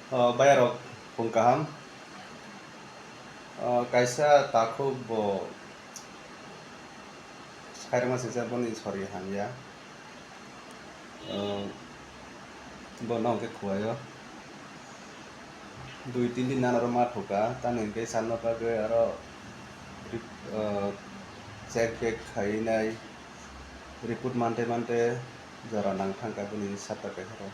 Bayarok pungkaham kaisa taku bo sairma sisa boni sorry hanya bo nong ke kuayo 2-3 din naro mat hoka tanin ke sanno page aro check khainai report mante jara nang thangka boni satta ke haro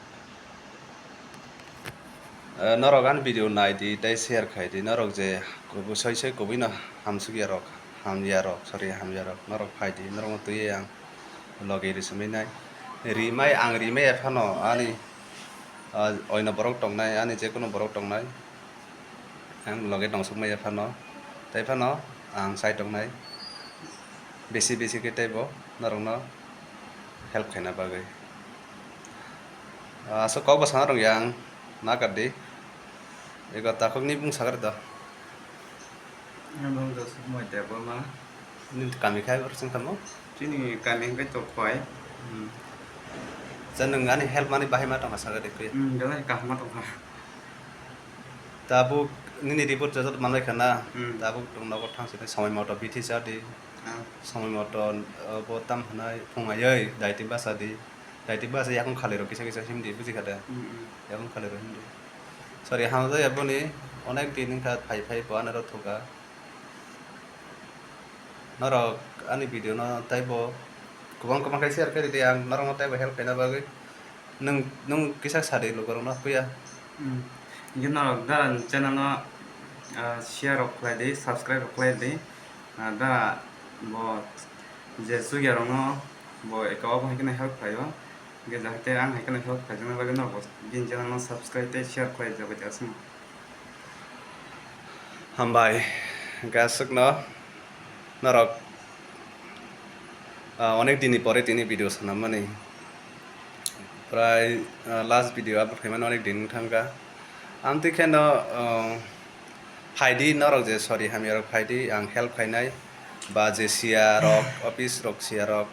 norogan video nai di tei share khai di norok je kubu soisoi kubino hamsugia rok hamya rok norok phai di norok tui ang loge risumai nai rimai ang rimai ephano ani oina borok tongnai ani jekono borok tongnai ang loge tongsukmai ephano tei phano ang sai tongnai besi ke teibo norok no help khaina bagui so kok basang rong yang nakadi ego takokni bungsagar da Nang dos moi te bo ma kami khai bersing tamo chini kami kai to khoi janung ani help mani bahai ma tong sagar dekui dala ka ma to ha tabu nini report jajot manai khana tabu tong nago thangsi samai moto bithi sadi samai moto botam hanai phungai daiti basadi daiti basa yakon khalero kisa himdi buji khada yakon khalero himdi sorry hamza yaboni onek din kha phai po anaro thoka norok ani video no taibo kubang kai share kari di ang norok taibo help kaina bagui nung kisa sadi logorong no kuya gina dan channel no share oklai de subscribe oklai de da bo je sugi rong no bo ekaw bo hikena help khayo ge jahate ang hikena help khajna bagui no bo din channel no subscribe te share khlai jabai jasmo hambai gasuk no norok অনেক দিনই পরে তিনি video সানামানি প্রায় last video upload খাইমানে অনেক দিন থাঙ্গা আমতি কেন ফাইদি নরক যে sorry হামিয়ারক ফাইদি আং help খাইনাই বা যে সিয়া রক অফিস রক সিয়া রক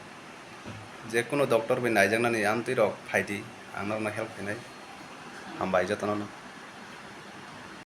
যে কোনো ডক্টর বে নাইজাংনানি আমতি রক ফাইদি আং নরক হেল্প খাইনাই হামবাই যতন